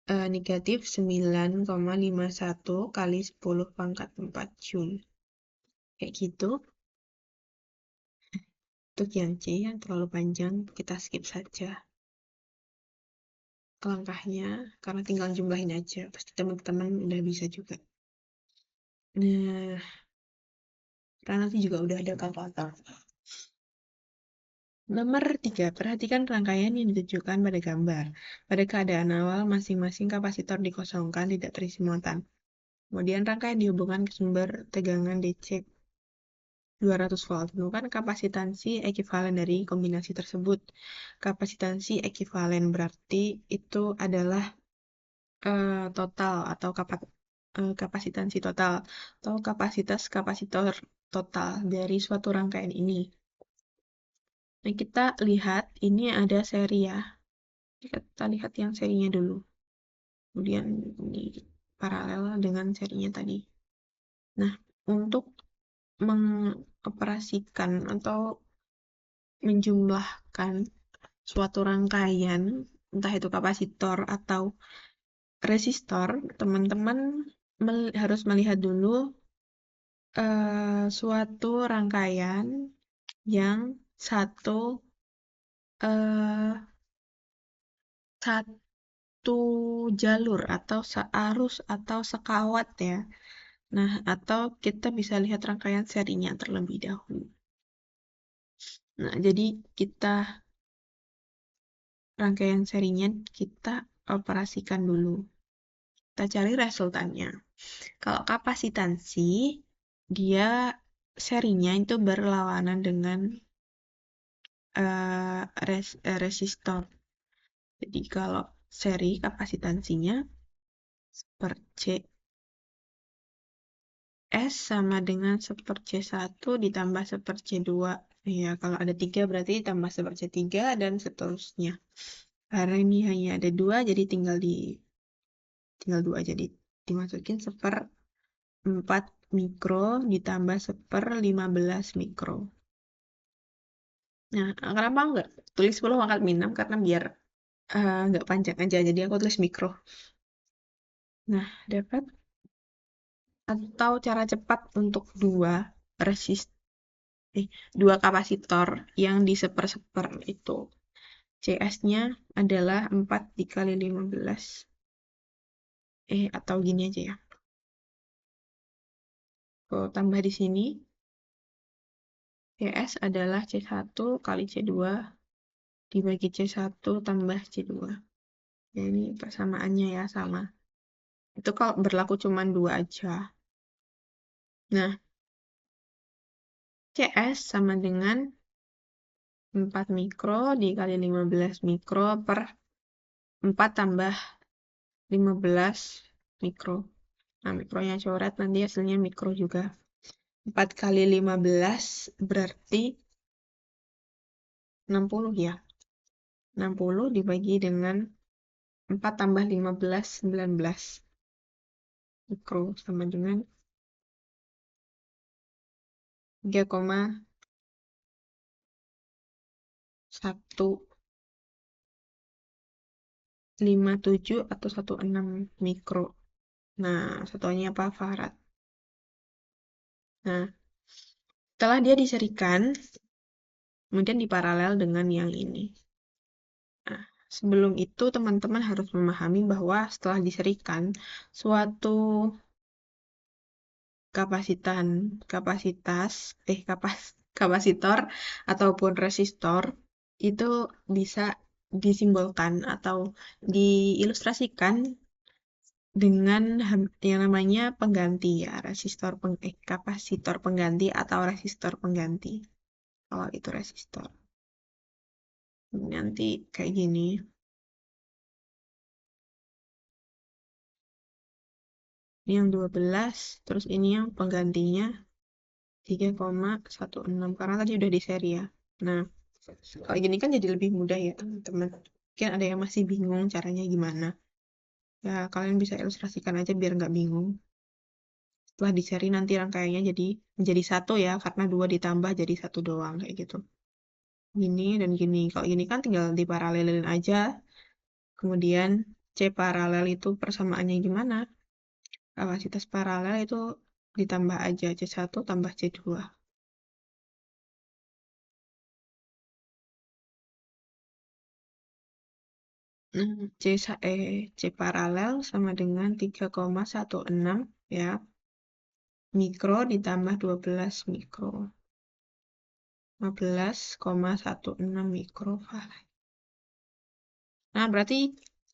negatif 9,51 kali 10 pangkat 4 Joule. Kayak gitu. Untuk yang C yang terlalu panjang, kita skip saja langkahnya, karena tinggal jumlahin aja. Pasti teman-teman udah bisa juga. Nah, karena nanti juga udah ada kalkulator. Nomor 3, perhatikan rangkaian yang ditunjukkan pada gambar. Pada keadaan awal, masing-masing kapasitor dikosongkan, tidak terisi muatan. Kemudian rangkaian dihubungkan ke sumber tegangan DC 200 volt. Temukan kapasitansi ekivalen dari kombinasi tersebut. Kapasitansi ekivalen berarti itu adalah total atau kapasitansi total atau kapasitas kapasitor total dari suatu rangkaian ini. Nah, kita lihat ini ada seri ya. Kita lihat yang serinya dulu. Kemudian ini paralel dengan serinya tadi. Nah, untuk mengoperasikan atau menjumlahkan suatu rangkaian, entah itu kapasitor atau resistor, teman-teman harus melihat dulu suatu rangkaian yang satu jalur atau searus atau sekawat ya. Nah, atau kita bisa lihat rangkaian serinya terlebih dahulu. Nah, jadi rangkaian serinya kita operasikan dulu. Kita cari resultannya. Kalau kapasitansi, dia serinya itu berlawanan dengan resistor. Jadi kalau seri kapasitansinya per C S sama dengan 1/C1 ditambah 1/C2. Ya, kalau ada 3 berarti ditambah 1/C3 dan seterusnya. Karena ini hanya ada 2, jadi tinggal 2, jadi dimasukin 1/4 mikro ditambah 1/15 mikro. Nah, kenapa enggak tulis 10 pangkat 6? Karena biar enggak panjang aja, jadi aku tulis mikro. Nah, dapat atau cara cepat untuk dua kapasitor yang di seper itu. CS-nya adalah 4 dikali 15. Atau gini aja ya. Kalau tambah di sini, CS adalah C1 kali C2 dibagi C1 tambah C2. Ya, ini persamaannya ya sama. Itu kalau berlaku cuma 2 aja. Nah, CS sama dengan 4 mikro dikali 15 mikro per 4 tambah 15 mikro. Nah, mikronya coret, nanti hasilnya mikro juga. 4 kali 15 berarti 60 ya. 60 dibagi dengan 4 tambah 15, 19 mikro sama dengan 3,157 atau 16 mikro. Nah, satuannya apa? Farad. Nah, setelah dia diserikan, kemudian diparalel dengan yang ini. Nah, sebelum itu teman-teman harus memahami bahwa setelah diserikan, suatu kapasitor ataupun resistor itu bisa disimbolkan atau diilustrasikan dengan yang namanya pengganti ya, kapasitor pengganti atau resistor pengganti. Kalau itu resistor. Nanti kayak gini. Ini yang 12, terus ini yang penggantinya 3,16 karena tadi udah di seri ya. Nah, kalau gini kan jadi lebih mudah ya teman-teman. Mungkin ada yang masih bingung caranya gimana. Ya, kalian bisa ilustrasikan aja biar nggak bingung. Setelah dicari nanti rangkaiannya jadi menjadi satu ya, karena dua ditambah jadi satu doang kayak gitu. Gini dan gini. Kalau gini kan tinggal diparalelin aja. Kemudian C paralel itu persamaannya gimana? Kapasitas paralel itu ditambah aja C1 tambah C2. C paralel sama dengan 3,16 ya. Mikro ditambah 12 mikro. 15,16 mikrofarad. Nah, berarti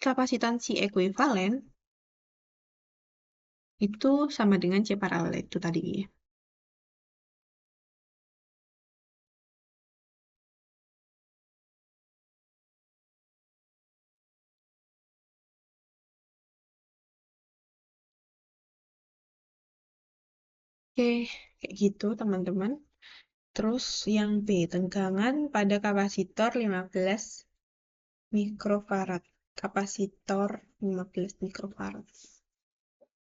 kapasitansi ekuivalen itu sama dengan C paralel itu tadi. Oke, kayak gitu teman-teman. Terus yang B, tegangan pada kapasitor 15 mikrofarad. Kapasitor 15 mikrofarad.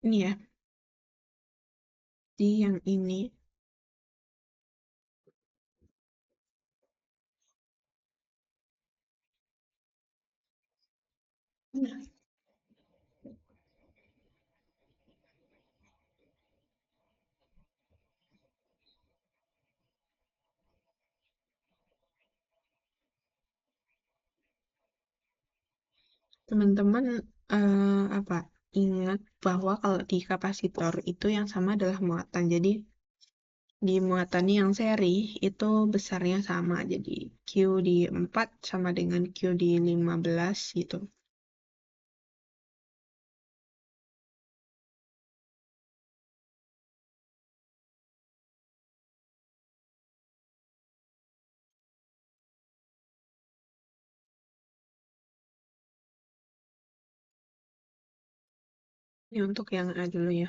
Ini ya, di yang ini. Nah, teman-teman apa? Ingat bahwa kalau di kapasitor itu yang sama adalah muatan. Jadi di muatan yang seri itu besarnya sama. Jadi Q di 4 sama dengan Q di 15 gitu. Ini untuk yang A dulu ya.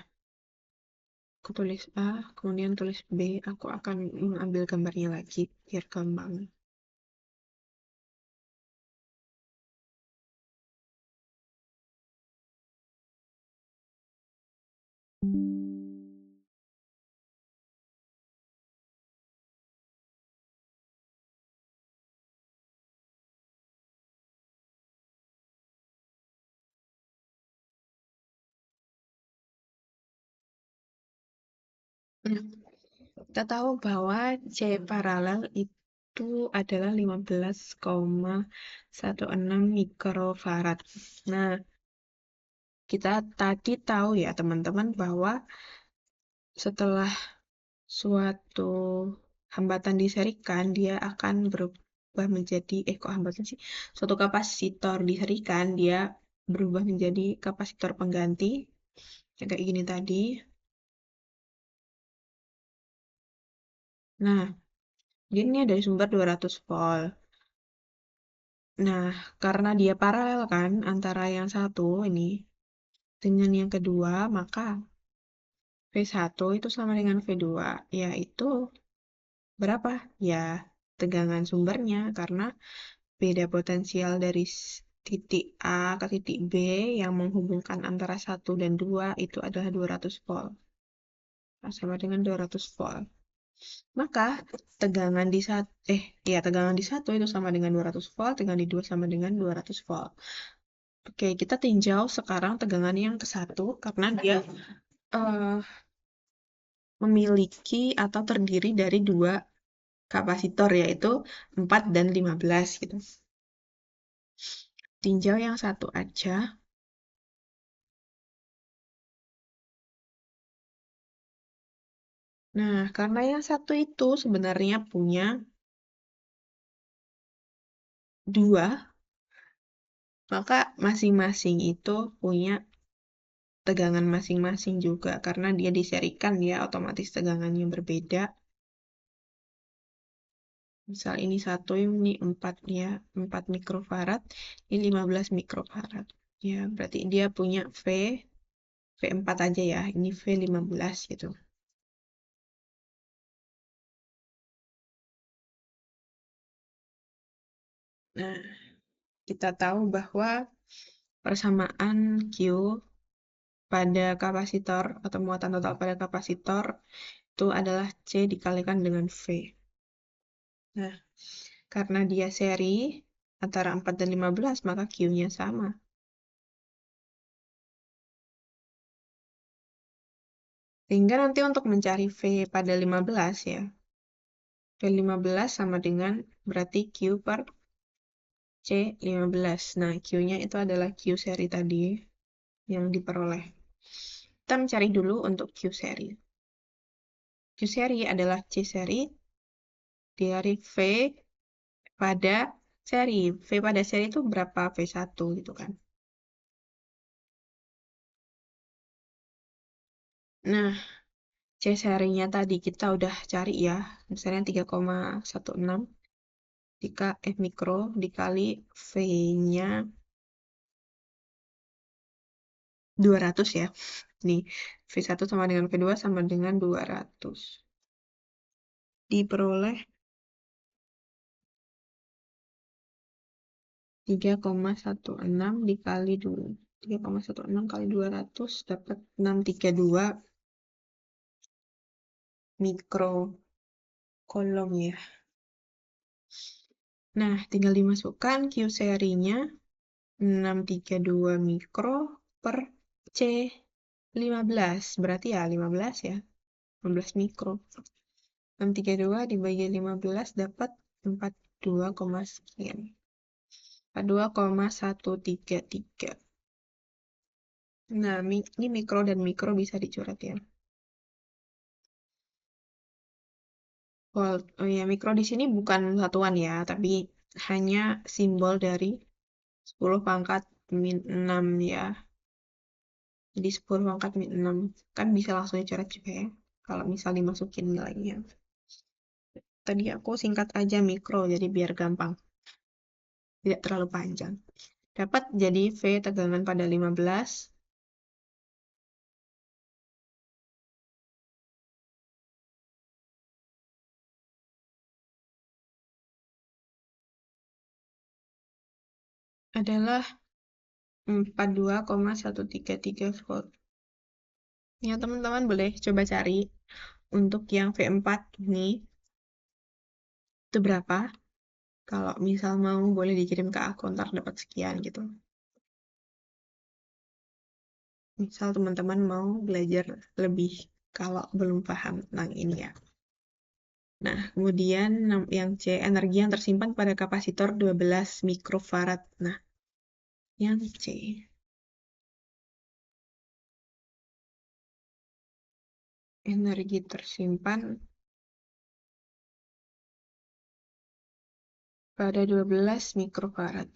Aku tulis A, kemudian tulis B. Aku akan mengambil gambarnya lagi biar gampang. Nah, kita tahu bahwa C paralel itu adalah 15,16 mikrofarad. Nah, kita tadi tahu ya teman-teman bahwa setelah suatu hambatan diserikan, dia akan berubah menjadi, kok hambatan sih? Suatu kapasitor diserikan, dia berubah menjadi kapasitor pengganti, yang kayak gini tadi. Nah, dia ini dari sumber 200 volt. Nah, karena dia paralel kan antara yang satu ini dengan yang kedua, maka V1 itu sama dengan V2, yaitu berapa? Ya, tegangan sumbernya, karena beda potensial dari titik A ke titik B yang menghubungkan antara 1 dan 2 itu adalah 200 volt. Nah, sama dengan 200 volt. Maka tegangan di satu tegangan di satu itu sama dengan 200 volt, tegangan di dua sama dengan 200 volt. Oke, kita tinjau sekarang tegangan yang ke satu karena dia eh, memiliki atau terdiri dari dua kapasitor yaitu 4 dan 15 gitu. Tinjau yang satu aja. Nah, karena yang satu itu sebenarnya punya dua, maka masing-masing itu punya tegangan masing-masing juga. Karena dia diserikan ya, otomatis tegangannya berbeda. Misal ini satu, ini 4 ya, 4 mikrofarad, ini 15 mikrofarad. Ya, berarti dia punya V4 aja ya, ini V15 gitu. Nah, Kita tahu bahwa persamaan Q pada kapasitor atau muatan total pada kapasitor itu adalah C dikalikan dengan V. Nah, karena dia seri antara 4 dan 15, maka Q-nya sama. Sehingga nanti untuk mencari V pada 15 ya, V15 sama dengan berarti Q per C15. Nah, Q-nya itu adalah Q seri tadi yang diperoleh. Kita mencari dulu untuk Q seri. Q seri adalah C seri dari V pada seri. V pada seri itu berapa? V1 gitu kan. Nah, C serinya tadi kita udah cari ya. Misalnya 3,16 mikro dikali V-nya 200 ya. Nih, V1 sama dengan V2 sama dengan 200. Diperoleh 3,16 dikali 2. 3,16 kali 200 dapat 632 mikro kolom ya. Nah, tinggal dimasukkan Q serinya 632 mikro per C15. Berarti ya 15 ya. 15 mikro. 632 dibagi 15 dapat 42, sekian. 42,133. Nah, ini mikro dan mikro bisa dicoret ya. Volt. Oh ya, mikro di sini bukan satuan ya, tapi hanya simbol dari 10 pangkat min 6 ya. Jadi 10 pangkat min 6 kan bisa langsung dicoret juga ya. Kalau misal dimasukin nilainya. Tadi aku singkat aja mikro, jadi biar gampang. Tidak terlalu panjang. Dapat jadi V tegangan pada 15 adalah 42,133 volt. Ya, teman-teman boleh coba cari untuk yang V4 ini itu berapa. Kalau misal mau boleh dikirim ke aku, ntar dapat sekian gitu. Misal teman-teman mau belajar lebih kalau belum paham tentang ini ya. Nah, kemudian yang C, energi yang tersimpan pada kapasitor 12 mikrofarad. Nah, yang C. Energi tersimpan pada 12 mikrofarad.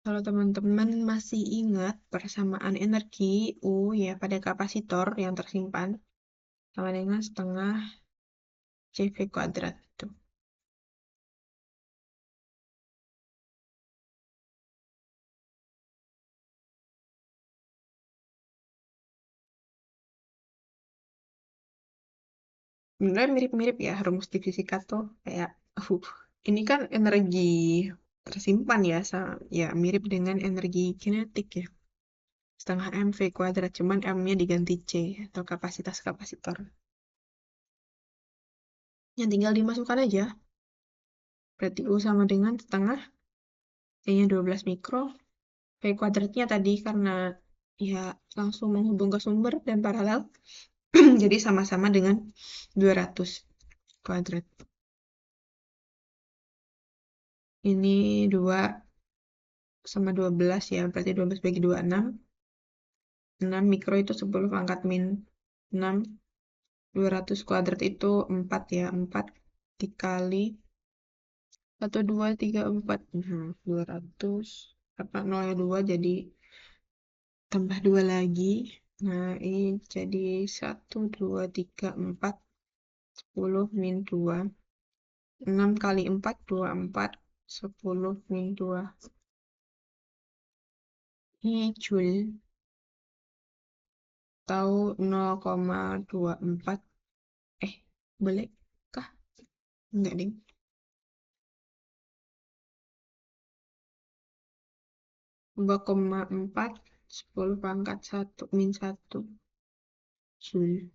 Kalau teman-teman masih ingat persamaan energi U ya pada kapasitor yang tersimpan sama dengan setengah CV kuadrat. Tuh. Sebenarnya mirip-mirip ya rumus di fisika tuh kayak ini kan energi tersimpan ya ya mirip dengan energi kinetik ya. Setengah mv kuadrat, cuman m-nya diganti c atau kapasitas kapasitor. Yang tinggal dimasukkan aja. Berarti U sama dengan setengah, C-nya 12 mikro, V kuadratnya tadi karena ya langsung menghubung ke sumber dan paralel, jadi sama-sama dengan 200 kuadrat. Ini 2 sama 12 ya, berarti 12 bagi 2, 6. 6 mikro itu 10 pangkat min 6. 200 kuadrat itu 4 ya, 4 dikali 1, 2, 3, 4. 200. Apa 0 2 jadi tambah 2 lagi. Nah, ini jadi 1, 2, 3, 4, 10 min 2. 6 kali 4, 24. 10 min 2. Ini Joule. atau 0,24. Boleh kah? Enggak ding. 2,4 10 pangkat 1 min 1 Joule.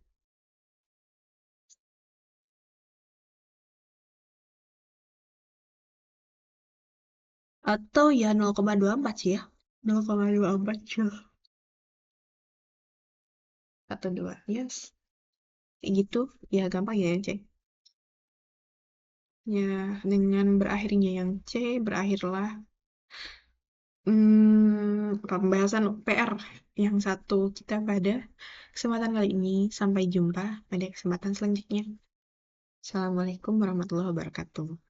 Atau ya 0,24 sih ya. 0,24 Joule. Atau 2. Yes. Kayak gitu. Ya gampang ya yang C. Ya, dengan berakhirnya yang C, berakhirlah pembahasan PR yang satu kita pada kesempatan kali ini. Sampai jumpa pada kesempatan selanjutnya. Assalamualaikum warahmatullahi wabarakatuh.